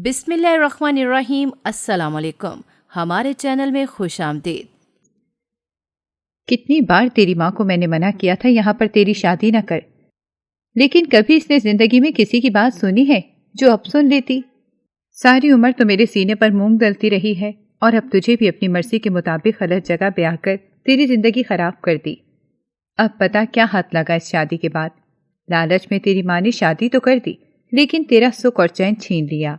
بسم اللہ الرحمن الرحیم۔ السلام علیکم، ہمارے چینل میں خوش آمدید۔ کتنی بار تیری ماں کو میں نے منع کیا تھا یہاں پر تیری شادی نہ کر، لیکن کبھی اس نے زندگی میں کسی کی بات سنی ہے جو اب سن لیتی؟ ساری عمر تو میرے سینے پر مونگ ڈلتی رہی ہے اور اب تجھے بھی اپنی مرضی کے مطابق غلط جگہ بیاہ کر تیری زندگی خراب کر دی۔ اب پتا کیا ہاتھ لگا اس شادی کے بعد؟ لالچ میں تیری ماں نے شادی تو کر دی لیکن تیرا سکھ اور چین چھین لیا۔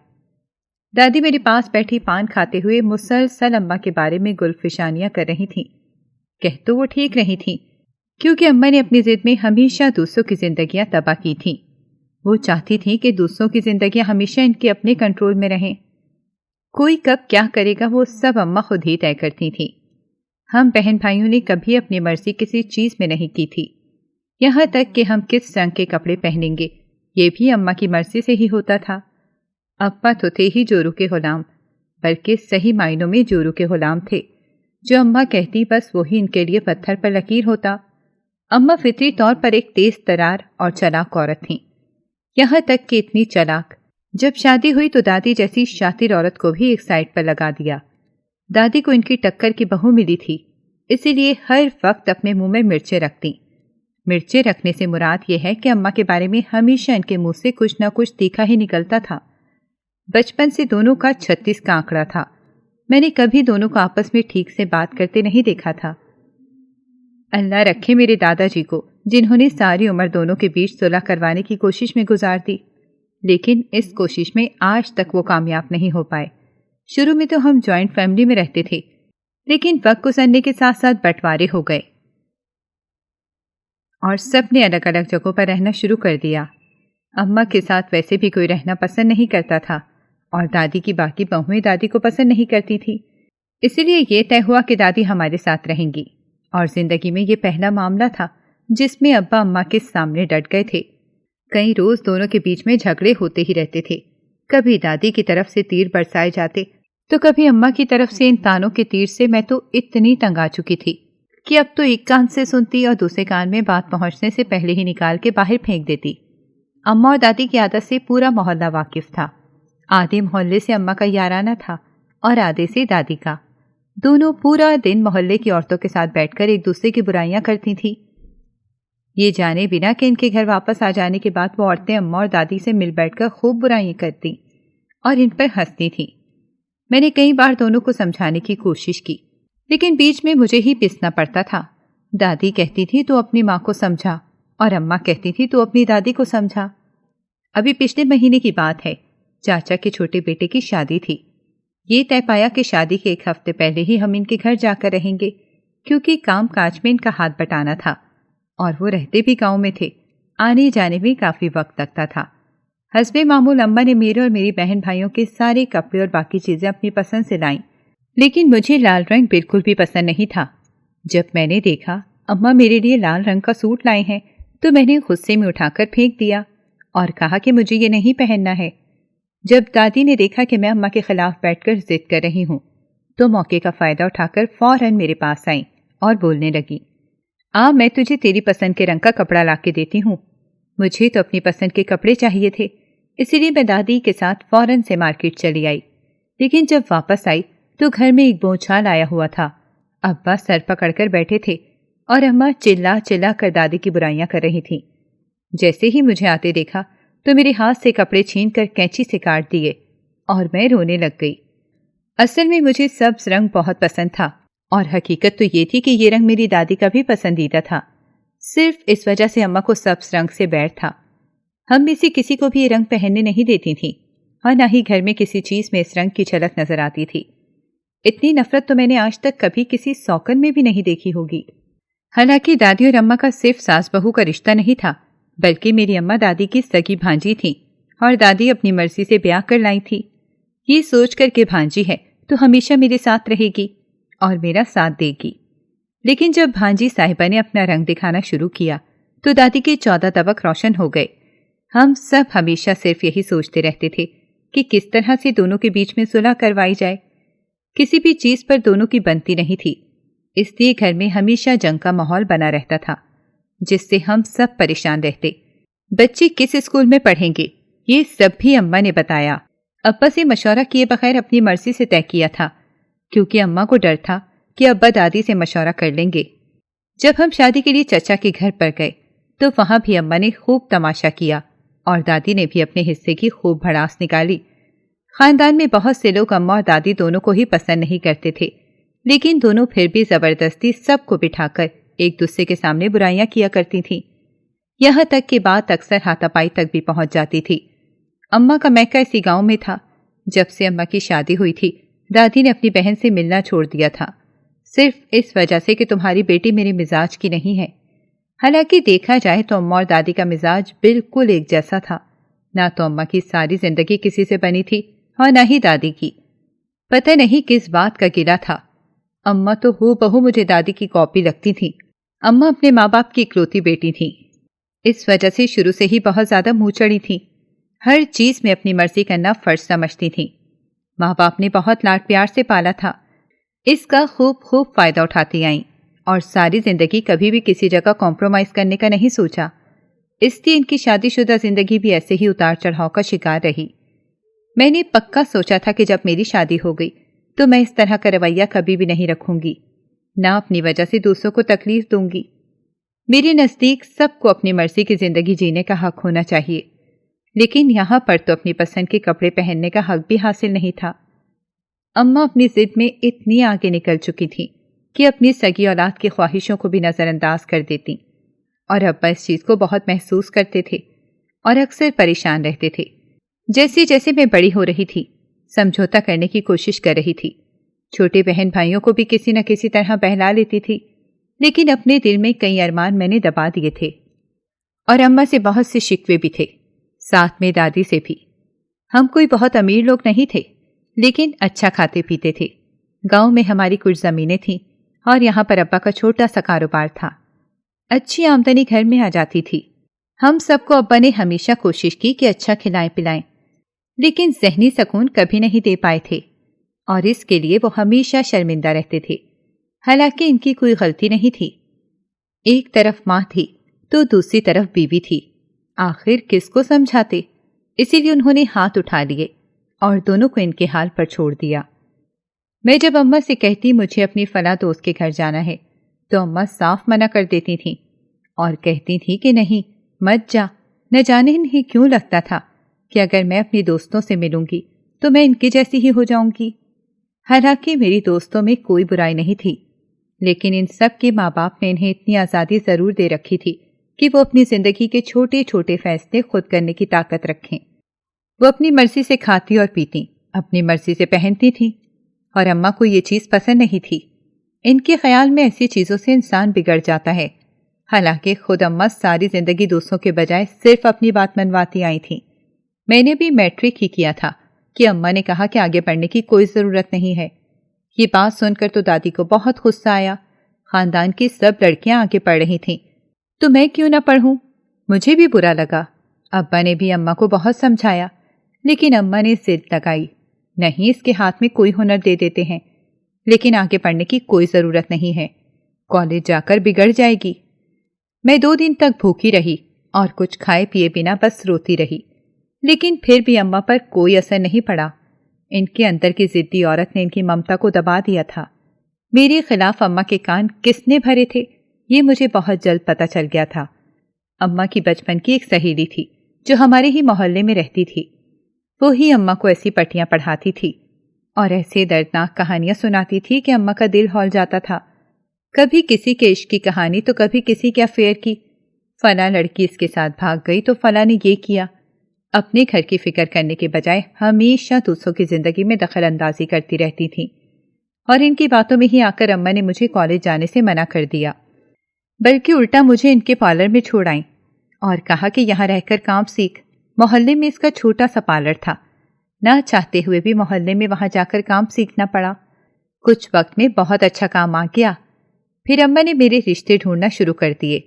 دادی میرے پاس بیٹھی پان کھاتے ہوئے مسلسل اماں کے بارے میں گلفشانیاں کر رہی تھیں۔ کہہ تو وہ ٹھیک رہی تھیں، کیونکہ اماں نے اپنی ضد میں ہمیشہ دوسروں کی زندگیاں تباہ کی تھیں۔ وہ چاہتی تھیں کہ دوسروں کی زندگیاں ہمیشہ ان کے اپنے کنٹرول میں رہیں۔ کوئی کب کیا کرے گا وہ سب اماں خود ہی طے کرتی تھیں۔ ہم بہن بھائیوں نے کبھی اپنی مرضی کسی چیز میں نہیں کی تھی، یہاں تک کہ ہم کس رنگ کے کپڑے پہنیں گے یہ بھی اماں کی مرضی سے ہی ہوتا تھا۔ ابا تو تھے ہی جورو کے غلام، بلکہ صحیح معنوں میں جورو کے غلام تھے۔ جو اماں کہتی بس وہی ان کے لیے پتھر پر لکیر ہوتا۔ اماں فطری طور پر ایک تیز ترار اور چلاک عورت تھیں، یہاں تک کہ اتنی چلاک جب شادی ہوئی تو دادی جیسی شاطر عورت کو بھی ایک سائڈ پر لگا دیا۔ دادی کو ان کی ٹکر کی بہو ملی تھی، اسی لیے ہر وقت اپنے منہ میں مرچیں رکھتی۔ مرچیں رکھنے سے مراد یہ ہے کہ اماں کے بارے میں ہمیشہ ان کے منہ سے کچھ نہ کچھ تیکھا ہی نکلتا تھا۔ بچپن سے دونوں کا 36 کا آنکڑا تھا۔ میں نے کبھی دونوں کو آپس میں ٹھیک سے بات کرتے نہیں دیکھا تھا۔ اللہ رکھے میرے دادا جی کو، جنہوں نے ساری عمر دونوں کے بیچ صلح کروانے کی کوشش میں گزار دی، لیکن اس کوشش میں آج تک وہ کامیاب نہیں ہو پائے۔ شروع میں تو ہم جوائنٹ فیملی میں رہتے تھے، لیکن وقت گزرنے کے ساتھ ساتھ بٹوارے ہو گئے اور سب نے الگ الگ جگہوں پر رہنا شروع کر دیا۔ اماں کے ساتھ ویسے بھی کوئی رہنا پسند نہیں کرتا تھا اور دادی کی باقی بہویں دادی کو پسند نہیں کرتی تھی، اسی لیے یہ طے ہوا کہ دادی ہمارے ساتھ رہیں گی، اور زندگی میں یہ پہلا معاملہ تھا جس میں ابا اماں کے سامنے ڈٹ گئے تھے۔ کئی روز دونوں کے بیچ میں جھگڑے ہوتے ہی رہتے تھے، کبھی دادی کی طرف سے تیر برسائے جاتے تو کبھی اماں کی طرف سے۔ ان تانوں کے تیر سے میں تو اتنی تنگ آ چکی تھی کہ اب تو ایک کان سے سنتی اور دوسرے کان میں بات پہنچنے سے پہلے ہی نکال کے باہر پھینک دیتی۔ اماں اور دادی کی عادت سے پورا محلہ واقف تھا۔ آدھے محلے سے اماں کا یارانہ تھا اور آدھے سے دادی کا۔ دونوں پورا دن محلے کی عورتوں کے ساتھ بیٹھ کر ایک دوسرے کی برائیاں کرتی تھیں، یہ جانے بنا کہ ان کے گھر واپس آ جانے کے بعد وہ عورتیں اماں اور دادی سے مل بیٹھ کر خوب برائیاں کرتی اور ان پر ہنستی تھیں۔ میں نے کئی بار دونوں کو سمجھانے کی کوشش کی، لیکن بیچ میں مجھے ہی پسنا پڑتا تھا۔ دادی کہتی تھی تو اپنی ماں کو سمجھا، اور اماں کہتی تھی تو اپنی دادی کو سمجھا۔ ابھی پچھلے مہینے کی بات ہے، چاچا کے چھوٹے بیٹے کی شادی تھی۔ یہ طے پایا کہ شادی کے ایک ہفتے پہلے ہی ہم ان کے گھر جا کر رہیں گے، کیونکہ کام کاج میں ان کا ہاتھ بٹانا تھا اور وہ رہتے بھی گاؤں میں تھے، آنے جانے میں کافی وقت لگتا تھا۔ حسب معمول اماں نے میرے اور میری بہن بھائیوں کے سارے کپڑے اور باقی چیزیں اپنی پسند سے لائیں، لیکن مجھے لال رنگ بالکل بھی پسند نہیں تھا۔ جب میں نے دیکھا اماں میرے لیے لال رنگ کا سوٹ لائے ہیں تو میں نے غصے میں اٹھا کر پھینک دیا اور کہا کہ مجھے یہ نہیں پہننا ہے۔ جب دادی نے دیکھا کہ میں اماں کے خلاف بیٹھ کر ضد کر رہی ہوں تو موقع کا فائدہ اٹھا کر فوراً میرے پاس آئیں اور بولنے لگی، میں تجھے تیری پسند کے رنگ کا کپڑا لا کے دیتی ہوں۔ مجھے تو اپنی پسند کے کپڑے چاہیے تھے، اسی لیے میں دادی کے ساتھ فوراً سے مارکیٹ چلی آئی، لیکن جب واپس آئی تو گھر میں ایک بونچھال آیا ہوا تھا۔ ابا سر پکڑ کر بیٹھے تھے اور اماں چلا چلا کر دادی کی برائیاں کر رہی تھیں۔ جیسے ہی مجھے آتے دیکھا تو میرے ہاتھ سے کپڑے چھین کر کینچی سے کاٹ دیے اور میں رونے لگ گئی۔ اصل میں مجھے سبز رنگ بہت پسند تھا اور حقیقت تو یہ تھی کہ یہ رنگ میری دادی کا بھی پسندیدہ تھا، صرف اس وجہ سے اماں کو سبز رنگ سے بیر تھا۔ ہم میں سے کسی کو بھی یہ رنگ پہننے نہیں دیتی تھیں اور نہ ہی گھر میں کسی چیز میں اس رنگ کی جھلک نظر آتی تھی۔ اتنی نفرت تو میں نے آج تک کبھی کسی سوکن میں بھی نہیں دیکھی ہوگی۔ حالانکہ دادی اور اماں کا صرف ساس بہو کا رشتہ نہیں تھا، بلکہ میری اماں دادی کی سگی بھانجی تھیں اور دادی اپنی مرضی سے بیاہ کر لائی تھی، یہ سوچ کر کہ بھانجی ہے تو ہمیشہ میرے ساتھ رہے گی اور میرا ساتھ دے گی۔ لیکن جب بھانجی صاحبہ نے اپنا رنگ دکھانا شروع کیا تو دادی کے 14 طبق روشن ہو گئے۔ ہم سب ہمیشہ صرف یہی سوچتے رہتے تھے کہ کس طرح سے دونوں کے بیچ میں صلح کروائی جائے۔ کسی بھی چیز پر دونوں کی بنتی نہیں تھی، اس لیے گھر میں ہمیشہ جنگ کا ماحول بنا رہتا تھا، جس سے ہم سب پریشان رہتے۔ بچے کس اسکول میں پڑھیں گے یہ سب بھی اماں نے بتایا۔ ابا سے مشورہ کیے بغیر اپنی مرضی سے طے کیا تھا، کیونکہ اماں کو ڈر تھا کہ ابا دادی سے مشورہ کر لیں گے۔ جب ہم شادی کے لیے چچا کے گھر پر گئے تو وہاں بھی اماں نے خوب تماشا کیا اور دادی نے بھی اپنے حصے کی خوب بھڑاس نکالی۔ خاندان میں بہت سے لوگ اماں اور دادی دونوں کو ہی پسند نہیں کرتے تھے، لیکن دونوں پھر بھی زبردستی سب کو بٹھا کر ایک دوسرے کے سامنے برائیاں کیا کرتی تھیں، یہاں تک کہ بات اکثر ہاتھا پائی تک بھی پہنچ جاتی تھی۔ اماں کا میکہ اسی گاؤں میں تھا۔ جب سے اماں کی شادی ہوئی تھی دادی نے اپنی بہن سے ملنا چھوڑ دیا تھا، صرف اس وجہ سے کہ تمہاری بیٹی میرے مزاج کی نہیں ہے۔ حالانکہ دیکھا جائے تو اماں اور دادی کا مزاج بالکل ایک جیسا تھا، نہ تو اماں کی ساری زندگی کسی سے بنی تھی اور نہ ہی دادی کی۔ پتہ نہیں کس بات کا گلہ تھا، اماں تو ہو بہو مجھے دادی کی کاپی لگتی تھی۔ اماں اپنے ماں باپ کی اکلوتی بیٹی تھیں، اس وجہ سے شروع سے ہی بہت زیادہ منہ چڑی تھیں، ہر چیز میں اپنی مرضی کرنا فرض سمجھتی تھیں۔ ماں باپ نے بہت لاڈ پیار سے پالا تھا، اس کا خوب فائدہ اٹھاتی آئیں اور ساری زندگی کبھی بھی کسی جگہ کمپرومائز کرنے کا نہیں سوچا۔ اس لیے ان کی شادی شدہ زندگی بھی ایسے ہی اتار چڑھاؤ کا شکار رہی۔ میں نے پکا سوچا تھا کہ جب میری شادی ہو گئی تو میں اس طرح کا رویہ کبھی بھی نہیں رکھوں گی، نہ اپنی وجہ سے دوسروں کو تکلیف دوں گی۔ میرے نزدیک سب کو اپنی مرضی کی زندگی جینے کا حق ہونا چاہیے، لیکن یہاں پر تو اپنی پسند کے کپڑے پہننے کا حق بھی حاصل نہیں تھا۔ اماں اپنی ضد میں اتنی آگے نکل چکی تھی کہ اپنی سگی اولاد کی خواہشوں کو بھی نظر انداز کر دیتی، اور ابا اس چیز کو بہت محسوس کرتے تھے اور اکثر پریشان رہتے تھے۔ جیسے جیسے میں بڑی ہو رہی تھی سمجھوتا کرنے کی کوشش کر رہی تھی، چھوٹے بہن بھائیوں کو بھی کسی نہ کسی طرح بہلا لیتی تھی، لیکن اپنے دل میں کئی ارمان میں نے دبا دیے تھے، اور اماں سے بہت سے شکوے بھی تھے، ساتھ میں دادی سے بھی۔ ہم کوئی بہت امیر لوگ نہیں تھے، لیکن اچھا کھاتے پیتے تھے۔ گاؤں میں ہماری کچھ زمینیں تھیں اور یہاں پر ابا کا چھوٹا سا کاروبار تھا، اچھی آمدنی گھر میں آ جاتی تھی۔ ہم سب کو ابا نے ہمیشہ کوشش کی کہ اچھا کھلائیں پلائیں، لیکن ذہنی سکون کبھی نہیں دے پائے تھے، اور اس کے لیے وہ ہمیشہ شرمندہ رہتے تھے، حالانکہ ان کی کوئی غلطی نہیں تھی۔ ایک طرف ماں تھی تو دوسری طرف بیوی تھی، آخر کس کو سمجھاتے؟ اسی لیے انہوں نے ہاتھ اٹھا لیے اور دونوں کو ان کے حال پر چھوڑ دیا۔ میں جب اماں سے کہتی مجھے اپنی فلاں دوست کے گھر جانا ہے تو اماں صاف منع کر دیتی تھیں اور کہتی تھیں کہ نہیں مت جا۔ نہ جانے انہیں کیوں لگتا تھا کہ اگر میں اپنی دوستوں سے ملوں گی تو میں ان کی جیسی ہی ہو جاؤں گی۔ حالانکہ میری دوستوں میں کوئی برائی نہیں تھی، لیکن ان سب کے ماں باپ نے انہیں اتنی آزادی ضرور دے رکھی تھی کہ وہ اپنی زندگی کے چھوٹے چھوٹے فیصلے خود کرنے کی طاقت رکھیں۔ وہ اپنی مرضی سے کھاتی اور پیتی، اپنی مرضی سے پہنتی تھیں، اور اماں کو یہ چیز پسند نہیں تھی۔ ان کے خیال میں ایسی چیزوں سے انسان بگڑ جاتا ہے، حالانکہ خود اماں ساری زندگی دوسروں کے بجائے صرف اپنی بات منواتی آئی تھیں۔ میں نے بھی میٹرک ہی کیا تھا کہ اماں نے کہا کہ آگے پڑھنے کی کوئی ضرورت نہیں ہے۔ یہ بات سن کر تو دادی کو بہت غصہ آیا، خاندان کی سب لڑکیاں آگے پڑھ رہی تھیں تو میں کیوں نہ پڑھوں؟ مجھے بھی برا لگا۔ ابا نے بھی اماں کو بہت سمجھایا، لیکن اماں نے ضد لگائی، نہیں اس کے ہاتھ میں کوئی ہنر دے دیتے ہیں، لیکن آگے پڑھنے کی کوئی ضرورت نہیں ہے، کالج جا کر بگڑ جائے گی۔ میں 2 دن تک بھوکی رہی اور کچھ کھائے پیے بنا بس روتی رہی، لیکن پھر بھی اماں پر کوئی اثر نہیں پڑا۔ ان کے اندر کی ضدی عورت نے ان کی ممتا کو دبا دیا تھا۔ میرے خلاف اماں کے کان کس نے بھرے تھے یہ مجھے بہت جلد پتہ چل گیا تھا۔ اماں کی بچپن کی ایک سہیلی تھی جو ہمارے ہی محلے میں رہتی تھی، وہی اماں کو ایسی پٹیاں پڑھاتی تھی اور ایسے دردناک کہانیاں سناتی تھی کہ اماں کا دل ہول جاتا تھا۔ کبھی کسی کے عشق کی کہانی تو کبھی کسی کے افیئر کی، فلاں لڑکی اس کے ساتھ بھاگ گئی تو فلاں نے یہ کیا۔ اپنے گھر کی فکر کرنے کے بجائے ہمیشہ دوسروں کی زندگی میں دخل اندازی کرتی رہتی تھیں، اور ان کی باتوں میں ہی آ کر اماں نے مجھے کالج جانے سے منع کر دیا، بلکہ الٹا مجھے ان کے پارلر میں چھوڑ آئیں اور کہا کہ یہاں رہ کر کام سیکھ۔ محلے میں اس کا چھوٹا سا پارلر تھا، نہ چاہتے ہوئے بھی محلے میں وہاں جا کر کام سیکھنا پڑا۔ کچھ وقت میں بہت اچھا کام آ گیا، پھر اماں نے میرے رشتے ڈھونڈنا شروع کر دیے۔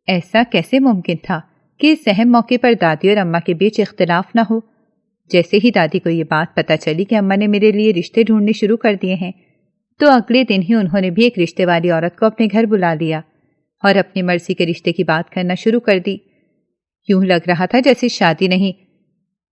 ایسا کیسے ممکن تھا کہ اس اہم موقع پر دادی اور اماں کے بیچ اختلاف نہ ہو؟ جیسے ہی دادی کو یہ بات پتہ چلی کہ اماں نے میرے لیے رشتے ڈھونڈنے شروع کر دیے ہیں تو اگلے دن ہی انہوں نے بھی ایک رشتے والی عورت کو اپنے گھر بلا لیا اور اپنی مرضی کے رشتے کی بات کرنا شروع کر دی۔ یوں لگ رہا تھا جیسے شادی نہیں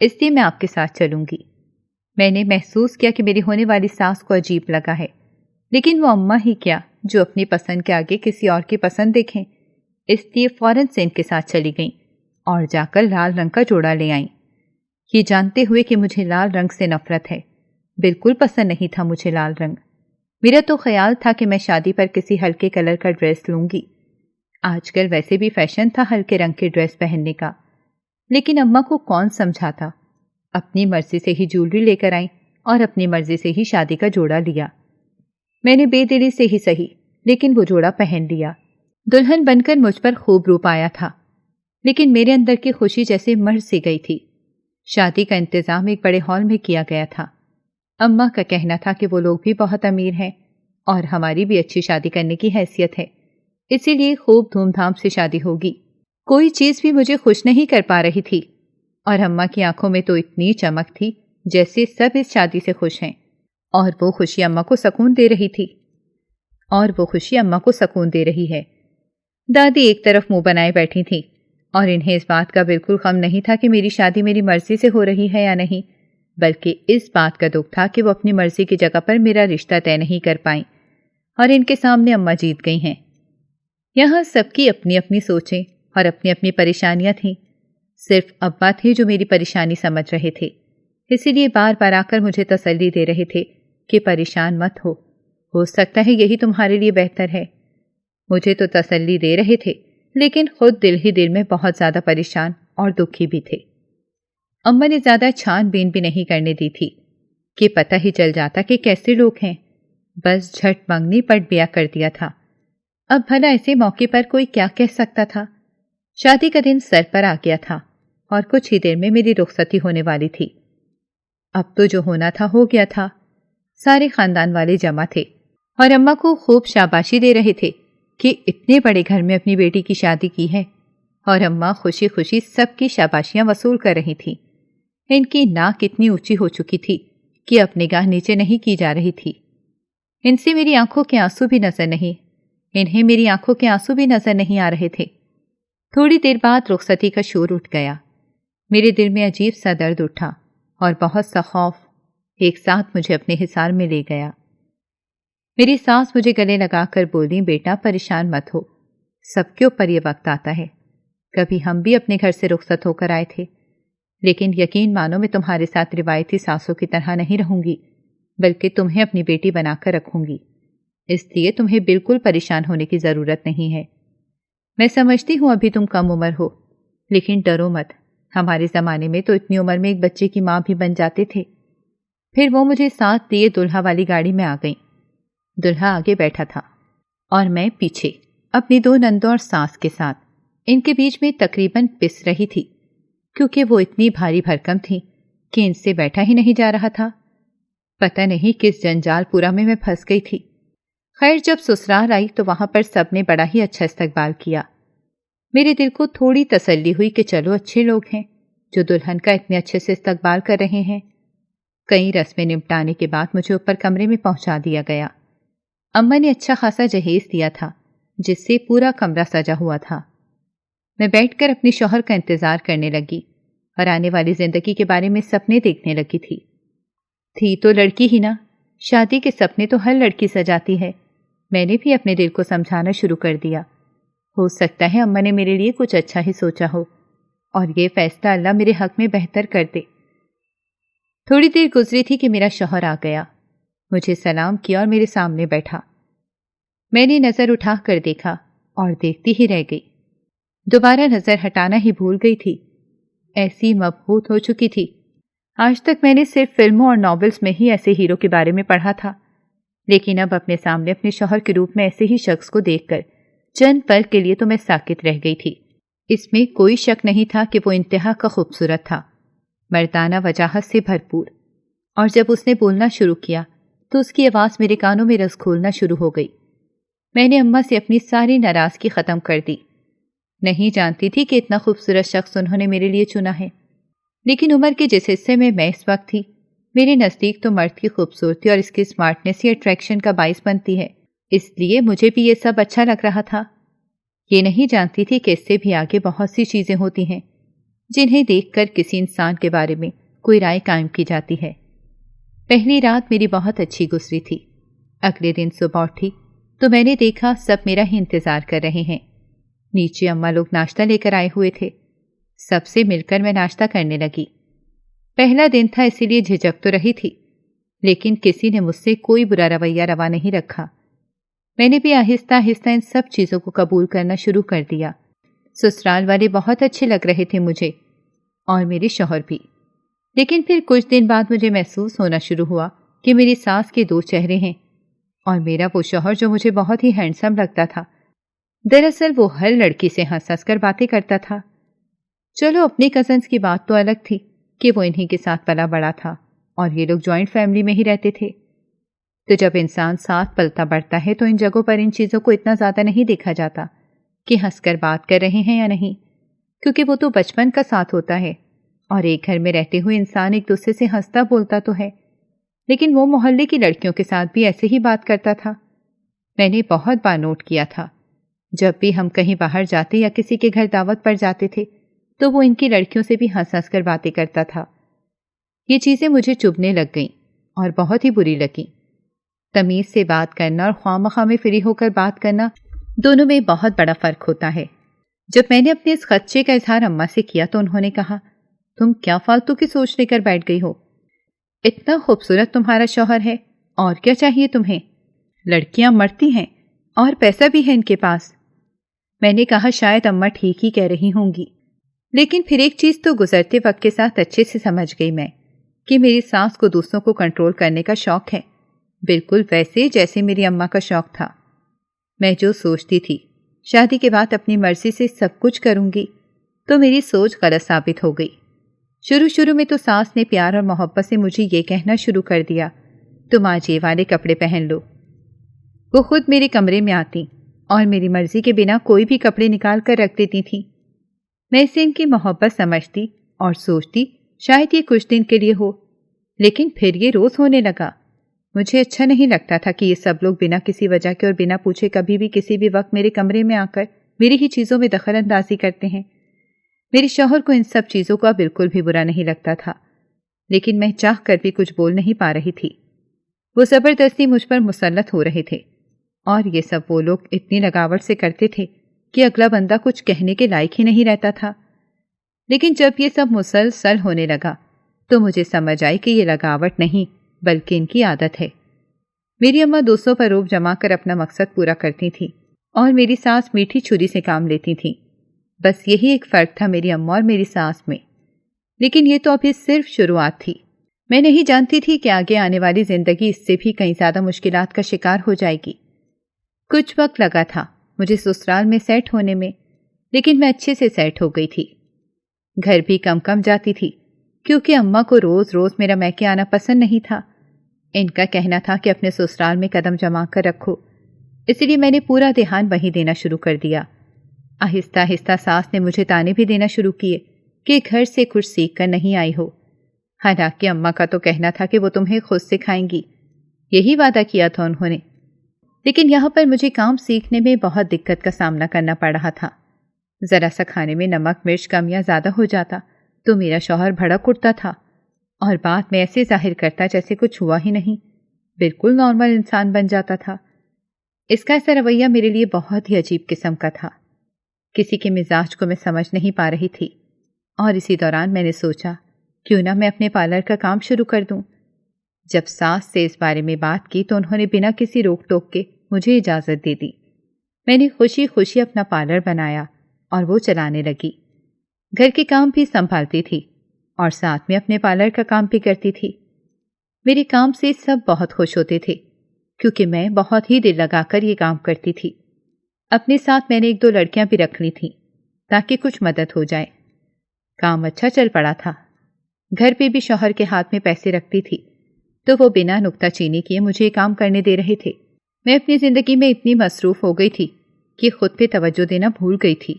اس لیے میں آپ کے ساتھ چلوں گی۔ میں نے محسوس کیا کہ میری ہونے والی ساس کو عجیب لگا ہے، لیکن وہ اماں ہی کیا جو اپنی پسند کے آگے کسی اور کی پسند دیکھیں۔ اس لیے فوراً سے ان کے ساتھ چلی گئیں اور جا کر لال رنگ کا جوڑا لے آئیں، یہ جانتے ہوئے کہ مجھے لال رنگ سے نفرت ہے۔ بالکل پسند نہیں تھا مجھے لال رنگ۔ میرا تو خیال تھا کہ میں شادی پر کسی ہلکے کلر کا ڈریس لوں گی۔ آج کل ویسے بھی فیشن تھا ہلکے رنگ کے ڈریس پہننے کا، لیکن اماں کو کون سمجھاتا۔ اپنی مرضی سے ہی جولری لے کر آئیں اور اپنی مرضی سے ہی شادی کا جوڑا لیا۔ میں نے بے دلی سے ہی سہی، لیکن وہ جوڑا پہن لیا۔ دلہن بن کر مجھ پر خوب روپ آیا تھا، لیکن میرے اندر کی خوشی جیسے مر سی گئی تھی۔ شادی کا انتظام ایک بڑے ہال میں کیا گیا تھا۔ اماں کا کہنا تھا کہ وہ لوگ بھی بہت امیر ہیں اور ہماری بھی اچھی شادی کرنے کی حیثیت ہے، اسی لیے خوب دھوم دھام سے شادی ہوگی۔ کوئی چیز بھی مجھے خوش نہیں کر پا رہی تھی، اور اماں کی آنکھوں میں تو اتنی چمک تھی جیسے سب اس شادی سے خوش ہیں، اور وہ خوشی اماں کو سکون دے رہی ہے۔ دادی ایک طرف منہ بنائے بیٹھی تھیں، اور انہیں اس بات کا بالکل غم نہیں تھا کہ میری شادی میری مرضی سے ہو رہی ہے یا نہیں، بلکہ اس بات کا دکھ تھا کہ وہ اپنی مرضی کی جگہ پر میرا رشتہ طے نہیں کر پائیں، اور ان کے سامنے اماں جیت گئی ہیں۔ یہاں سب کی اپنی اپنی سوچیں اور اپنی اپنی پریشانیاں تھیں۔ صرف ابا تھے جو میری پریشانی سمجھ رہے تھے، اسی لیے بار بار آ کر مجھے تسلی دے رہے تھے کہ پریشان مت ہو سکتا ہے یہی تمہارے لیے بہتر ہے۔ مجھے تو تسلی دے رہے تھے، لیکن خود دل ہی دل میں بہت زیادہ پریشان اور دکھی بھی تھے۔ اماں نے زیادہ چھان بین بھی نہیں کرنے دی تھی کہ پتہ ہی چل جاتا کہ کیسے لوگ ہیں، بس جھٹ منگنی پٹ بیاہ کر دیا تھا۔ اب بھلا ایسے موقع پر کوئی کیا کہہ سکتا تھا؟ شادی کا دن سر پر آ گیا تھا اور کچھ ہی دیر میں میری رخصتی ہونے والی تھی۔ اب تو جو ہونا تھا ہو گیا تھا۔ سارے خاندان والے جمع تھے اور اماں کو خوب شاباشی دے رہے تھے کہ اتنے بڑے گھر میں اپنی بیٹی کی شادی کی ہے، اور اماں خوشی خوشی سب کی شاباشیاں وصول کر رہی تھیں۔ ان کی ناک اتنی اونچی ہو چکی تھی کہ اب نگاہ نیچے نہیں کی جا رہی تھی۔ انہیں میری آنکھوں کے آنسو بھی نظر نہیں آ رہے تھے۔ تھوڑی دیر بعد رخصتی کا شور اٹھ گیا۔ میرے دل میں عجیب سا درد اٹھا اور بہت سا خوف ایک ساتھ مجھے اپنے حصار میں لے گیا۔ میری ساس مجھے گلے لگا کر بولی، بیٹا پریشان مت ہو، سب کے اوپر یہ وقت آتا ہے۔ کبھی ہم بھی اپنے گھر سے رخصت ہو کر آئے تھے، لیکن یقین مانو میں تمہارے ساتھ روایتی ساسوں کی طرح نہیں رہوں گی، بلکہ تمہیں اپنی بیٹی بنا کر رکھوں گی۔ اس لیے تمہیں بالکل پریشان ہونے کی ضرورت نہیں ہے۔ میں سمجھتی ہوں ابھی تم کم عمر ہو، لیکن ڈرو مت، ہمارے زمانے میں تو اتنی عمر میں ایک بچے کی ماں بھی بن جاتے تھے۔ پھر وہ مجھے ساتھ لیے دلہا والی گاڑی میں آ گئیں۔ دلہا آگے بیٹھا تھا اور میں پیچھے اپنی دو نندوں اور ساس کے ساتھ۔ ان کے بیچ میں تقریباً پس رہی تھی، کیونکہ وہ اتنی بھاری بھرکم تھی کہ ان سے بیٹھا ہی نہیں جا رہا تھا۔ پتہ نہیں کس جنجال پورا میں پھنس گئی تھی۔ خیر جب سسرال آئی تو وہاں پر سب نے بڑا ہی اچھا استقبال کیا۔ میرے دل کو تھوڑی تسلی ہوئی کہ چلو اچھے لوگ ہیں جو دلہن کا اتنے اچھے سے استقبال کر رہے ہیں۔ کئی رسمیں نمٹانے کے بعد مجھے اوپر کمرے میں پہنچا دیا گیا۔ اماں نے اچھا خاصا جہیز دیا تھا جس سے پورا کمرہ سجا ہوا تھا۔ میں بیٹھ کر اپنے شوہر کا انتظار کرنے لگی اور آنے والی زندگی کے بارے میں سپنے دیکھنے لگی تھی تو لڑکی ہی نا، شادی کے سپنے تو ہر لڑکی سجاتی ہے۔ میں نے بھی اپنے دل کو سمجھانا شروع کر دیا، ہو سکتا ہے اماں نے میرے لیے کچھ اچھا ہی سوچا ہو اور یہ فیصلہ اللہ میرے حق میں بہتر کر دے۔ تھوڑی دیر گزری تھی کہ میرا شوہر آ گیا، مجھے سلام کیا اور میرے سامنے بیٹھا۔ میں نے نظر اٹھا کر دیکھا اور دیکھتی ہی رہ گئی، دوبارہ نظر ہٹانا ہی بھول گئی تھی، ایسی مبہوت ہو چکی تھی۔ آج تک میں نے صرف فلموں اور ناولز میں ہی ایسے ہیرو کے بارے میں پڑھا تھا، لیکن اب اپنے سامنے اپنے شوہر کے روپ میں ایسے ہی شخص کو دیکھ کر چند پل کے لیے تو میں ساکت رہ گئی تھی۔ اس میں کوئی شک نہیں تھا کہ وہ انتہا کا خوبصورت تھا، مردانہ وجاہت سے بھرپور، اور جب اس نے بولنا شروع کیا تو اس کی آواز میرے کانوں میں رس گھولنا شروع ہو گئی۔ میں نے اماں سے اپنی ساری ناراضگی ختم کر دی۔ نہیں جانتی تھی کہ اتنا خوبصورت شخص انہوں نے میرے لیے چنا ہے، لیکن عمر کے جس حصے میں اس وقت تھی، میرے نزدیک تو مرد کی خوبصورتی اور اس کی اسمارٹنیس ہی اٹریکشن کا باعث بنتی ہے، اس لیے مجھے بھی یہ سب اچھا لگ رہا تھا۔ یہ نہیں جانتی تھی کہ اس سے بھی آگے بہت سی چیزیں ہوتی ہیں جنہیں دیکھ کر کسی انسان کے بارے میں کوئی رائے قائم کی جاتی ہے۔ پہلی رات میری بہت اچھی گزری تھی۔ اگلے دن صبح اٹھی تو میں نے دیکھا سب میرا ہی انتظار کر رہے ہیں۔ نیچے اماں لوگ ناشتہ لے کر آئے ہوئے تھے۔ سب سے مل کر میں ناشتہ کرنے لگی۔ پہلا دن تھا اسی لیے جھجک تو رہی تھی، لیکن کسی نے مجھ سے کوئی برا رویہ روا نہیں رکھا۔ میں نے بھی آہستہ آہستہ ان سب چیزوں کو قبول کرنا شروع کر دیا۔ سسرال والے بہت اچھے لگ رہے تھے مجھے، اور میرے شوہر بھی۔ لیکن پھر کچھ دن بعد مجھے محسوس ہونا شروع ہوا کہ میری ساس کے دو چہرے ہیں، اور میرا وہ شوہر جو مجھے بہت ہی ہینڈسم لگتا تھا، دراصل وہ ہر لڑکی سے ہنس ہنس کر باتیں کرتا تھا۔ چلو اپنی کزنس کی بات تو الگ تھی کہ وہ انہی کے ساتھ پلا بڑا تھا اور یہ لوگ جوائنٹ فیملی میں ہی رہتے تھے۔ تو جب انسان ساتھ پلتا بڑھتا ہے تو ان جگہوں پر ان چیزوں کو اتنا زیادہ نہیں دیکھا جاتا کہ ہنس کر بات کر رہے ہیں یا نہیں، کیونکہ وہ تو بچپن کا ساتھ ہوتا ہے، اور ایک گھر میں رہتے ہوئے انسان ایک دوسرے سے ہنستا بولتا تو ہے، لیکن وہ محلے کی لڑکیوں کے ساتھ بھی ایسے ہی بات کرتا تھا۔ میں نے بہت بار نوٹ کیا تھا، جب بھی ہم کہیں باہر جاتے یا کسی کے گھر دعوت پر جاتے تھے تو وہ ان کی لڑکیوں سے بھی ہنس ہنس کر باتیں کرتا تھا۔ یہ چیزیں مجھے چبھنے لگ گئیں اور بہت ہی بری لگیں۔ تمیز سے بات کرنا اور خواہ مخواہ میں فری ہو کر بات کرنا، دونوں میں بہت بڑا فرق ہوتا ہے۔ جب میں نے اپنے اس خدشے کا اظہار اماں سے کیا تو انہوں نے کہا، تم کیا فالتو کی سوچ لے کر بیٹھ گئی ہو؟ اتنا خوبصورت تمہارا شوہر ہے، اور کیا چاہیے تمہیں؟ لڑکیاں مرتی ہیں اور پیسہ بھی ہے ان کے پاس۔ میں نے کہا شاید اماں ٹھیک ہی کہہ رہی ہوں گی، لیکن پھر ایک چیز تو گزرتے وقت کے ساتھ اچھے سے سمجھ گئی میں کہ میری ساس کو دوسروں کو کنٹرول کرنے کا شوق ہے، بالکل ویسے جیسے میری اماں کا شوق تھا۔ میں جو سوچتی تھی شادی کے بعد اپنی مرضی سے سب کچھ کروں گی، تو میری سوچ غلط ثابت ہو گئی۔ شروع میں تو ساس نے پیار اور محبت سے مجھے یہ کہنا شروع کر دیا، تم آج یہ والے کپڑے پہن لو۔ وہ خود میرے کمرے میں آتی اور میری مرضی کے بنا کوئی بھی کپڑے نکال کر رکھ دیتی تھیں۔ میں اسے ان کی محبت سمجھتی اور سوچتی شاید یہ کچھ دن کے لیے ہو، لیکن پھر یہ روز ہونے لگا۔ مجھے اچھا نہیں لگتا تھا کہ یہ سب لوگ بنا کسی وجہ کے اور بنا پوچھے کبھی بھی کسی بھی وقت میرے کمرے میں آ کر میری ہی چیزوں میں دخل اندازی کرتے ہیں۔ میرے شوہر کو ان سب چیزوں کا بالکل بھی برا نہیں لگتا تھا، لیکن میں چاہ کر بھی کچھ بول نہیں پا رہی تھی۔ وہ زبردستی مجھ پر مسلط ہو رہے تھے، اور یہ سب وہ لوگ اتنی لگاوٹ سے کرتے تھے کہ اگلا بندہ کچھ کہنے کے لائق ہی نہیں رہتا تھا۔ لیکن جب یہ سب مسلسل ہونے لگا تو مجھے سمجھ آئی کہ یہ لگاوٹ نہیں بلکہ ان کی عادت ہے۔ میری اماں دوسروں پر روب جما کر اپنا مقصد پورا کرتی تھیں، اور میری ساس میٹھی چھری سے کام لیتی تھیں۔ بس یہی ایک فرق تھا میری اماں اور میری ساس میں، لیکن یہ تو ابھی صرف شروعات تھی۔ میں نہیں جانتی تھی کہ آگے آنے والی زندگی اس سے بھی کہیں زیادہ مشکلات کا شکار ہو جائے گی۔ کچھ وقت لگا تھا مجھے سسرال میں سیٹ ہونے میں، لیکن میں اچھے سے سیٹ ہو گئی تھی۔ گھر بھی کم کم جاتی تھی کیونکہ اماں کو روز روز میرا میکے آنا پسند نہیں تھا۔ ان کا کہنا تھا کہ اپنے سسرال میں قدم جما کر رکھو، اس لیے میں نے پورا دھیان وہیں دینا شروع کر دیا۔ آہستہ آہستہ ساس نے مجھے تانے بھی دینا شروع کیے کہ گھر سے کچھ سیکھ کر نہیں آئی ہو۔ حالانکہ اماں کا تو کہنا تھا کہ وہ تمہیں خود سکھائیں گی، یہی وعدہ کیا تھا انہوں نے۔ لیکن یہاں پر مجھے کام سیکھنے میں بہت دقت کا سامنا کرنا پڑ رہا تھا۔ ذرا سا کھانے میں نمک مرچ کم یا زیادہ ہو جاتا تو میرا شوہر بھڑک اٹھتا تھا، اور بات میں ایسے ظاہر کرتا جیسے کچھ ہوا ہی نہیں، بالکل نارمل انسان بن جاتا تھا۔ اس کا ایسا رویہ میرے لیے بہت ہی عجیب قسم کا تھا۔ کسی کے مزاج کو میں سمجھ نہیں پا رہی تھی، اور اسی دوران میں نے سوچا کیوں نہ میں اپنے پارلر کا کام شروع کر دوں۔ جب ساس سے اس بارے میں بات کی تو انہوں نے بنا کسی روک ٹوک کے مجھے اجازت دے دی۔ میں نے خوشی خوشی اپنا پارلر بنایا اور وہ چلانے لگی۔ گھر کے کام بھی سنبھالتی تھی اور ساتھ میں اپنے پارلر کا کام بھی کرتی تھی۔ میرے کام سے سب بہت خوش ہوتے تھے کیونکہ میں بہت ہی دل لگا کر یہ کام کرتی تھی۔ اپنے ساتھ میں نے 1-2 لڑکیاں بھی رکھ لی تھیں تاکہ کچھ مدد ہو جائے۔ کام اچھا چل پڑا تھا۔ گھر پہ بھی شوہر کے ہاتھ میں پیسے رکھتی تھی تو وہ بنا نکتہ چینی کیے مجھے کام کرنے دے رہے تھے۔ میں اپنی زندگی میں اتنی مصروف ہو گئی تھی کہ خود پہ توجہ دینا بھول گئی تھی۔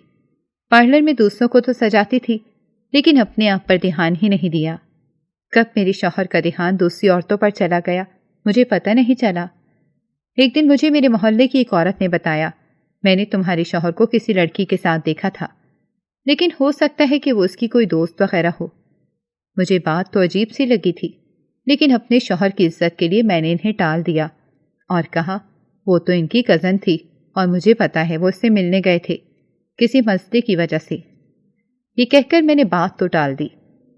پارلر میں دوسروں کو تو سجاتی تھی لیکن اپنے آپ پر دھیان ہی نہیں دیا۔ کب میرے شوہر کا دھیان دوسری عورتوں پر چلا گیا مجھے پتہ نہیں چلا۔ ایک دن مجھے میرے محلے کی ایک عورت نے بتایا، میں نے تمہارے شوہر کو کسی لڑکی کے ساتھ دیکھا تھا۔ لیکن ہو سکتا ہے کہ وہ اس کی کوئی دوست وغیرہ ہو۔ مجھے بات تو عجیب سی لگی تھی، لیکن اپنے شوہر کی عزت کے لیے میں نے انہیں ٹال دیا اور کہا وہ تو ان کی کزن تھی اور مجھے پتا ہے وہ اس سے ملنے گئے تھے کسی مسئلے کی وجہ سے۔ یہ کہہ کر میں نے بات تو ٹال دی،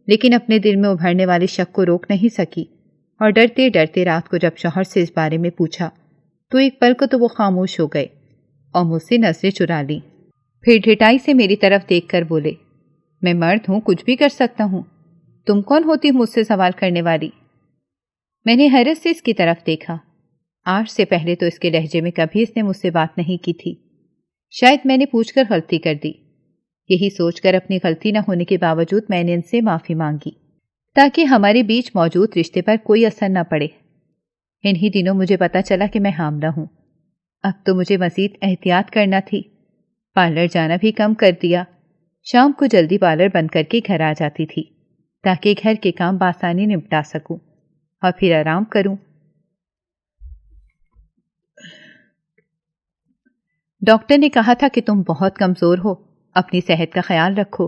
لیکن اپنے دل میں ابھرنے والے شک کو روک نہیں سکی اور ڈرتے ڈرتے رات کو جب شوہر سے اس بارے میں پوچھا تو ایک پل کو تو وہ خاموش ہو گئے اور مجھ سے نظریں چرا لیں۔ پھر ڈھٹائی سے میری طرف دیکھ کر بولے، میں مرد ہوں، کچھ بھی کر سکتا ہوں، تم کون ہوتی مجھ سے سوال کرنے والی؟ میں نے حیرت سے اس کی طرف دیکھا۔ آج سے پہلے تو اس کے لہجے میں کبھی اس نے مجھ سے بات نہیں کی تھی۔ شاید میں نے پوچھ کر غلطی کر دی۔ یہی سوچ کر اپنی غلطی نہ ہونے کے باوجود میں نے ان سے معافی مانگی تاکہ ہمارے بیچ موجود رشتے پر کوئی اثر نہ پڑے۔ انہی دنوں مجھے پتا چلا کہ میں حاملہ ہوں۔ اب تو مجھے مزید احتیاط کرنا تھی۔ پارلر جانا بھی کم کر دیا۔ شام کو جلدی پارلر بند کر کے گھر آ جاتی تھی تاکہ گھر کے کام بآسانی نپٹا سکوں اور پھر آرام کروں۔ ڈاکٹر نے کہا تھا کہ تم بہت کمزور ہو، اپنی صحت کا خیال رکھو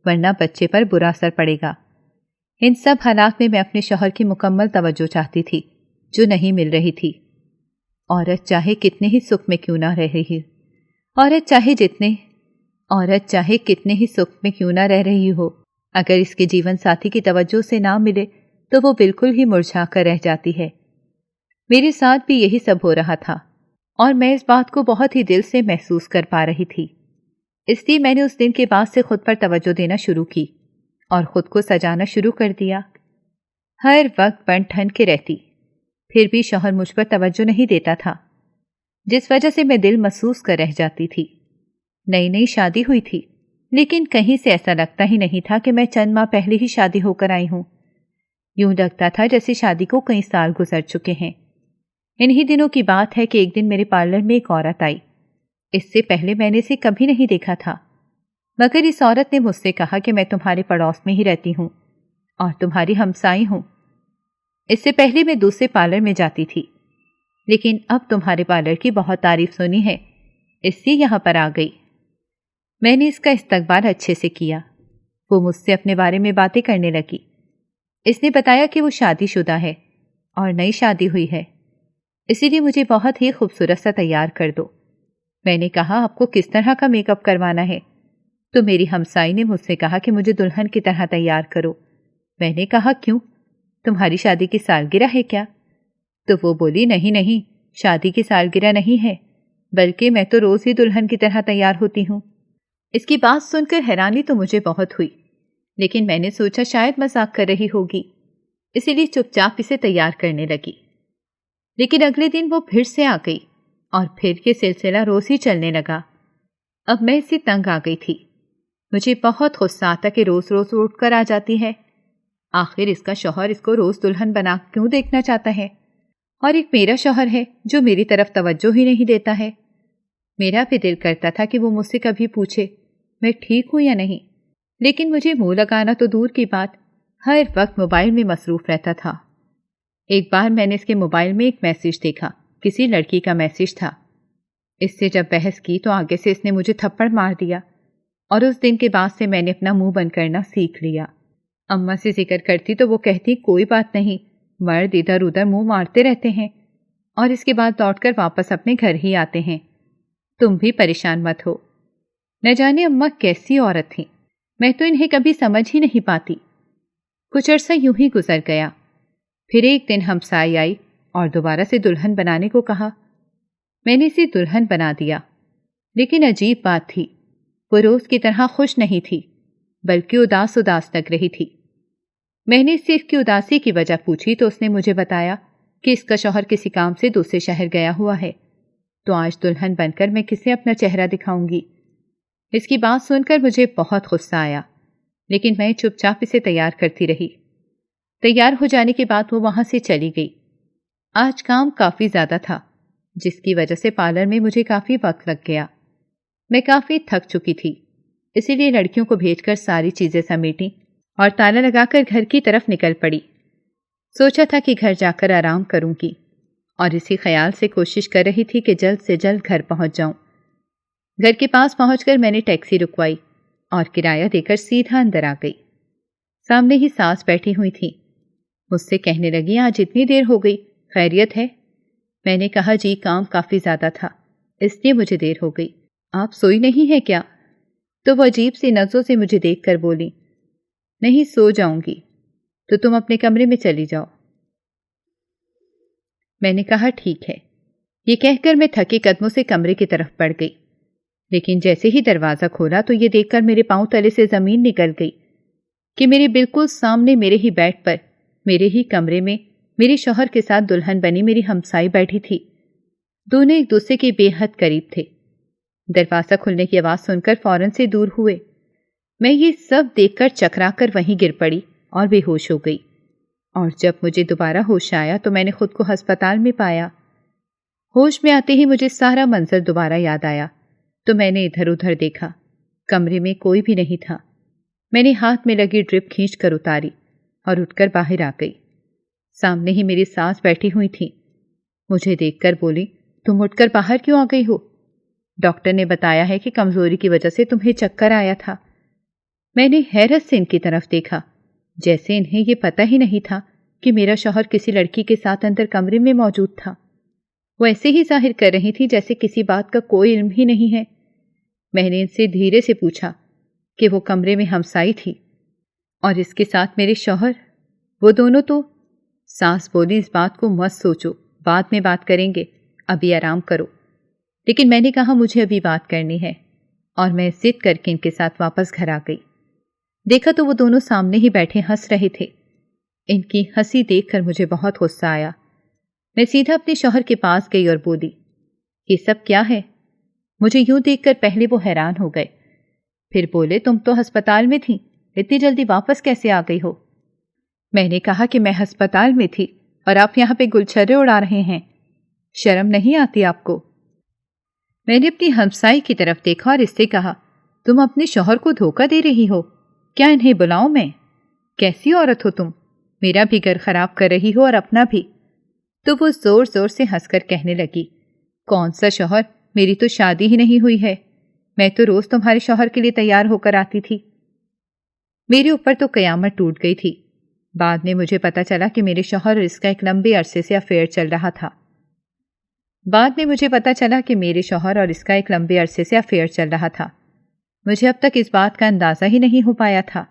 ورنہ بچے پر برا اثر پڑے گا۔ ان سب حالات میں اپنے شوہر کی مکمل توجہ چاہتی تھی جو نہیں مل رہی تھی۔ عورت چاہے کتنے ہی سکھ میں کیوں نہ رہ رہی عورت چاہے کتنے ہی سکھ میں کیوں نہ رہ رہی ہو، اگر اس کے جیون ساتھی کی توجہ سے نہ ملے تو وہ بالکل ہی مرجھا کر رہ جاتی ہے۔ میرے ساتھ بھی یہی سب ہو رہا تھا اور میں اس بات کو بہت ہی دل سے محسوس کر پا رہی تھی۔ اس لیے میں نے اس دن کے بعد سے خود پر توجہ دینا شروع کی اور خود کو سجانا شروع کر دیا۔ ہر وقت بن ٹھن کے رہتی، پھر بھی شوہر مجھ پر توجہ نہیں دیتا تھا، جس وجہ سے میں دل محسوس کر رہ جاتی تھی۔ نئی نئی شادی ہوئی تھی، لیکن کہیں سے ایسا لگتا ہی نہیں تھا کہ میں چند ماہ پہلے ہی شادی ہو کر آئی ہوں۔ یوں لگتا تھا جیسے شادی کو کئی سال گزر چکے ہیں۔ انہی دنوں کی بات ہے کہ ایک دن میرے پارلر میں ایک عورت آئی۔ اس سے پہلے میں نے اسے کبھی نہیں دیکھا تھا، مگر اس عورت نے مجھ سے کہا کہ میں تمہارے پڑوس میں ہی رہتی ہوں اور تمہاری ہمسائی ہوں۔ اس سے پہلے میں دوسرے پارلر میں جاتی تھی، لیکن اب تمہارے پارلر کی بہت تعریف سنی ہے، اس لیے یہاں پر آ گئی۔ میں نے اس کا استقبال اچھے سے کیا۔ وہ مجھ سے اپنے بارے میں باتیں کرنے لگی۔ اس نے بتایا کہ وہ شادی شدہ ہے اور نئی شادی ہوئی ہے، اسی لیے مجھے بہت ہی خوبصورت سا تیار کر دو۔ میں نے کہا آپ کو کس طرح کا میک اپ کروانا ہے؟ تو میری ہمسائی نے مجھ سے کہا کہ مجھے دلہن کی طرح تیار کرو۔ میں نے کہا کیوں؟ تمہاری شادی کی سالگرہ ہے کیا؟ تو وہ بولی نہیں، شادی کی سالگرہ نہیں ہے، بلکہ میں تو روز ہی دلہن کی طرح تیار ہوتی ہوں۔ اس کی بات سن کر حیرانی تو مجھے بہت ہوئی، لیکن میں نے سوچا شاید مذاق کر رہی ہوگی، اسی لیے چپ چاپ اسے تیار کرنے لگی۔ لیکن اگلے دن وہ پھر سے آ گئی اور پھر یہ سلسلہ روز ہی چلنے لگا۔ اب میں اس سے تنگ آ گئی تھی۔ مجھے بہت غصہ آتا کہ روز روز اٹھ کر آ جاتی ہے۔ آخر اس کا شوہر اس کو روز دلہن بنا کیوں دیکھنا چاہتا ہے؟ اور ایک میرا شوہر ہے جو میری طرف توجہ ہی نہیں دیتا ہے۔ میرا بھی دل کرتا تھا کہ وہ مجھ سے کبھی پوچھے میں ٹھیک ہوں یا نہیں، لیکن مجھے منہ لگانا تو دور کی بات، ہر وقت موبائل میں مصروف رہتا تھا۔ ایک بار میں نے اس کے موبائل میں ایک میسیج دیکھا، کسی لڑکی کا میسیج تھا۔ اس سے جب بحث کی تو آگے سے اس نے مجھے تھپڑ مار دیا اور اس دن کے بعد سے میں نے اپنا منہ بند کرنا سیکھ لیا۔ اماں سے ذکر کرتی تو وہ کہتی کوئی بات نہیں، مرد ادھر ادھر منہ مارتے رہتے ہیں اور اس کے بعد لوٹ کر واپس اپنے گھر ہی آتے ہیں، تم بھی پریشان مت ہو۔ نہ جانے اماں کیسی عورت تھیں، میں تو انہیں کبھی سمجھ ہی نہیں پاتی۔ کچھ عرصہ یوں ہی گزر گیا، پھر ایک دن ہمسائی آئی اور دوبارہ سے دلہن بنانے کو کہا۔ میں نے اسے دلہن بنا دیا، لیکن عجیب بات تھی، وہ روز کی طرح خوش نہیں تھی، بلکہ اداس لگ رہی تھی۔ میں نے اس سے اس کی اداسی کی وجہ پوچھی تو اس نے مجھے بتایا کہ اس کا شوہر کسی کام سے دوسرے شہر گیا ہوا ہے، تو آج دلہن بن کر میں کسے اپنا چہرہ دکھاؤں گی۔ اس کی بات سن کر مجھے بہت غصہ آیا، لیکن میں چپ چاپ اسے تیار کرتی رہی۔ تیار ہو جانے کے بعد وہ وہاں سے چلی گئی۔ آج کام کافی زیادہ تھا، جس کی وجہ سے پارلر میں مجھے کافی وقت لگ گیا۔ میں کافی تھک چکی تھی، اسی لیے لڑکیوں کو بھیج کر ساری چیزیں سمیٹیں اور تالا لگا کر گھر کی طرف نکل پڑی۔ سوچا تھا کہ گھر جا کر آرام کروں گی اور اسی خیال سے کوشش کر رہی تھی کہ جلد سے جلد گھر پہنچ جاؤں۔ گھر کے پاس پہنچ کر میں نے ٹیکسی رکوائی اور کرایہ دے کر سیدھا اندر آ گئی۔ سامنے ہی ساس بیٹھی ہوئی تھی، مجھ سے کہنے لگی آج اتنی دیر ہو گئی، خیریت ہے؟ میں نے کہا جی کام کافی زیادہ تھا اس لیے مجھے دیر ہو گئی، آپ سوئی نہیں ہے کیا؟ تو وہ عجیب سی نظروں سے مجھے دیکھ کر بولی نہیں سو جاؤں گی، تو تم اپنے کمرے میں چلی جاؤ۔ میں نے کہا ٹھیک ہے، یہ کہہ کر میں تھکے قدموں سے کمرے کی طرف بڑھ گئی، لیکن جیسے ہی دروازہ کھولا تو یہ دیکھ کر میرے پاؤں تلے سے زمین نکل گئی کہ میرے بالکل سامنے میرے ہی بیڈ پر میرے ہی کمرے میں میرے شوہر کے ساتھ دلہن بنی میری ہمسائی بیٹھی تھی۔ دونوں ایک دوسرے کے بے حد قریب تھے۔ دروازہ کھلنے کی آواز سن کر فوراً سے دور ہوئے۔ میں یہ سب دیکھ کر چکرا کر وہیں گر پڑی اور بے ہوش ہو گئی، اور جب مجھے دوبارہ ہوش آیا تو میں نے خود کو ہسپتال میں پایا۔ ہوش میں آتے ہی مجھے سارا منظر دوبارہ یاد آیا تو میں نے ادھر ادھر دیکھا، کمرے میں کوئی بھی نہیں تھا۔ میں نے ہاتھ میں لگی ڈرپ کھینچ کر اتاری اور اٹھ کر باہر آ گئی۔ سامنے ہی میری ساس بیٹھی ہوئی تھی، مجھے دیکھ کر بولی تم اٹھ کر باہر کیوں آ گئی ہو؟ ڈاکٹر نے بتایا ہے کہ کمزوری کی وجہ سے تمہیں چکر آیا تھا۔ میں نے حیرت سے ان کی طرف دیکھا، جیسے انہیں یہ پتہ ہی نہیں تھا کہ میرا شوہر کسی لڑکی کے ساتھ اندر کمرے میں موجود تھا۔ وہ ایسے ہی ظاہر کر رہی تھی جیسے کسی بات کا کوئی علم ہی نہیں ہے۔ میں نے ان سے دھیرے سے پوچھا کہ وہ کمرے میں ہمسائی تھی اور اس کے ساتھ میرے شوہر، وہ دونوں تو؟ ساس بولی اس بات کو مت سوچو، بعد میں بات کریں گے، ابھی آرام کرو۔ لیکن میں نے کہا مجھے ابھی بات کرنی ہے، اور میں ضد کر کے ان کے ساتھ واپس گھر آ گئی۔ دیکھا تو وہ دونوں سامنے ہی بیٹھے ہنس رہے تھے۔ ان کی ہنسی دیکھ کر مجھے بہت غصہ آیا۔ میں سیدھا اپنے شوہر کے پاس گئی اور بولی یہ سب کیا ہے؟ مجھے یوں دیکھ کر پہلے وہ حیران ہو گئے، پھر بولے تم تو ہسپتال میں تھی، اتنی جلدی واپس کیسے آ گئی ہو؟ میں نے کہا کہ میں ہسپتال میں تھی اور آپ یہاں پہ گلچھرے اڑا رہے ہیں، شرم نہیں آتی آپ کو؟ میں نے اپنی ہمسائی کی طرف دیکھا اور اس سے کہا تم اپنے شوہر کو دھوکہ دے رہی ہو، کیا انہیں بلاؤں میں؟ کیسی عورت ہو تم، میرا بھی گھر خراب کر رہی ہو اور اپنا بھی۔ تو وہ زور زور سے ہنس کر کہنے لگی کون سا شوہر، میری تو شادی ہی نہیں ہوئی ہے، میں تو روز تمہارے شوہر کے لیے تیار ہو کر آتی تھی۔ میرے اوپر تو قیامت ٹوٹ گئی تھی۔ بعد میں مجھے پتا چلا کہ میرے شوہر اور اس کا ایک لمبے عرصے سے افیئر چل رہا تھا۔ مجھے اب تک اس بات کا اندازہ ہی نہیں ہو پایا تھا۔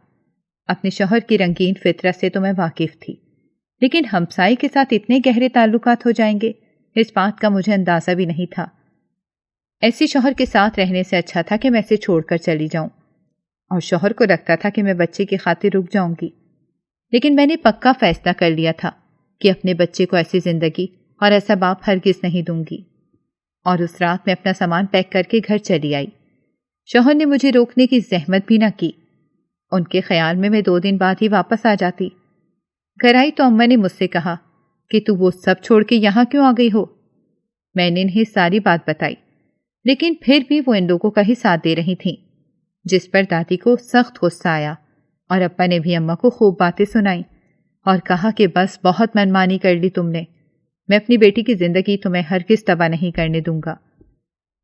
اپنے شوہر کی رنگین فطرت سے تو میں واقف تھی، لیکن ہمسائی کے ساتھ اتنے گہرے تعلقات ہو جائیں گے اس بات کا مجھے اندازہ بھی نہیں تھا۔ ایسے شوہر کے ساتھ رہنے سے اچھا تھا کہ میں اسے چھوڑ کر چلی جاؤں، اور شوہر کو لگتا تھا کہ میں بچے کی خاطر رک جاؤں گی، لیکن میں نے پکا فیصلہ کر لیا تھا کہ اپنے بچے کو ایسی زندگی اور ایسا باپ ہرگز نہیں دوں گی۔ اور اس رات میں اپنا سامان پیک کر کے گھر چلی آئی۔ شوہر نے مجھے روکنے کی زحمت بھی نہ کی، ان کے خیال میں 2 دن بعد ہی واپس آ جاتی۔ گھر آئی تو اماں نے مجھ سے کہا کہ تو وہ سب چھوڑ کے یہاں کیوں آ گئی ہو؟ میں نے انہیں ساری بات بتائی، لیکن پھر بھی وہ ان لوگوں کا ہی ساتھ دے رہی تھیں، جس پر دادی کو سخت غصہ آیا، اور ابا نے بھی اماں کو خوب باتیں سنائیں اور کہا کہ بس بہت منمانی کر لی تم نے، میں اپنی بیٹی کی زندگی تمہیں ہرگز تباہ نہیں کرنے دوں گا۔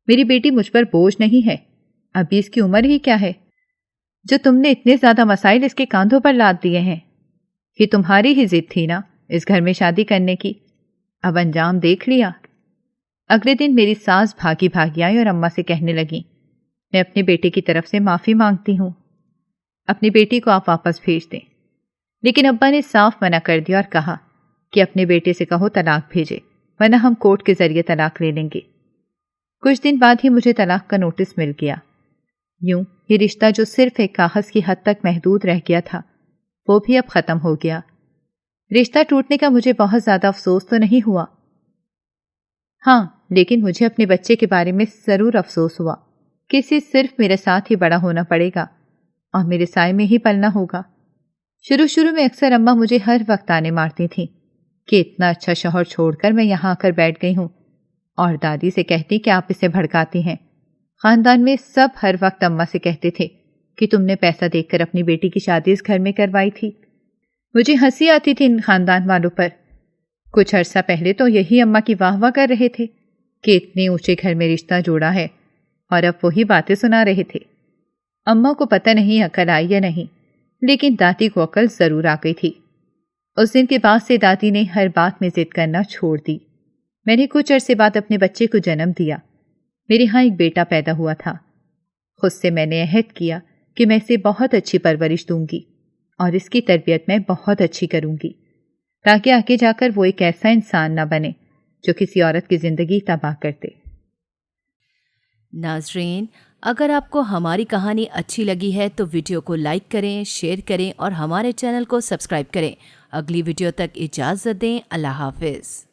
میری بیٹی مجھ پر بوجھ نہیں ہے، ابھی اس کی عمر ہی کیا ہے جو تم نے اتنے زیادہ مسائل اس کے کاندھوں پر لاد دیے ہیں؟ یہ تمہاری ہی ضد تھی نا اس گھر میں شادی کرنے کی، اب انجام دیکھ لیا۔ اگلے دن میری ساس بھاگی بھاگی آئی اور اماں سے کہنے لگی میں اپنے بیٹے کی طرف سے معافی مانگتی ہوں، اپنی بیٹی کو آپ واپس بھیج دیں۔ لیکن ابا نے صاف منع کر دیا اور کہا کہ اپنے بیٹے سے کہو طلاق بھیجے، ورنہ ہم کورٹ کے ذریعے طلاق لے لیں گے۔ کچھ دن بعد ہی مجھے طلاق کا نوٹس مل گیا۔ یوں یہ رشتہ جو صرف ایک کاغذ کی حد تک محدود رہ گیا تھا، وہ بھی اب ختم ہو گیا۔ رشتہ ٹوٹنے کا مجھے بہت زیادہ افسوس تو نہیں ہوا، ہاں لیکن مجھے اپنے بچے کے بارے میں ضرور افسوس ہوا کہ اسے صرف میرے ساتھ ہی بڑا ہونا پڑے گا اور میرے سائے میں ہی پلنا ہوگا۔ شروع میں اکثر اماں مجھے ہر وقت آنے مارتی تھیں کہ اتنا اچھا شوہر چھوڑ کر میں یہاں آ کر بیٹھ گئی ہوں، اور دادی سے کہتی کہ آپ اسے بھڑکاتی ہیں۔ خاندان میں سب ہر وقت اماں سے کہتے تھے کہ تم نے پیسہ دیکھ کر اپنی بیٹی کی شادی اس گھر میں کروائی تھی۔ مجھے ہنسی آتی تھی ان خاندان والوں پر۔ کچھ عرصہ پہلے تو یہی اماں کی واہ واہ کر رہے تھے کہ اتنے اونچے گھر میں رشتہ جوڑا ہے، اور اب وہی باتیں سنا رہے تھے۔ اماں کو پتہ نہیں عقل آئی یا نہیں، لیکن دادی کو عقل ضرور آ گئی تھی۔ اس دن کے بعد سے دادی نے ہر بات میں ضد کرنا چھوڑ دی۔ میں نے کچھ عرصے بعد اپنے بچے کو جنم دیا۔ میرے ہاں ایک بیٹا پیدا ہوا تھا۔ خود سے میں نے عہد کیا کہ میں اسے بہت اچھی پرورش دوں گی اور اس کی تربیت میں بہت اچھی کروں گی، تاکہ آگے جا کر وہ ایک ایسا انسان نہ بنے جو کسی عورت کی زندگی تباہ کر دے۔ ناظرین، اگر آپ کو ہماری کہانی اچھی لگی ہے تو ویڈیو کو لائک کریں، شیئر کریں اور ہمارے چینل کو سبسکرائب کریں۔ اگلی ویڈیو تک اجازت دیں۔ اللہ حافظ۔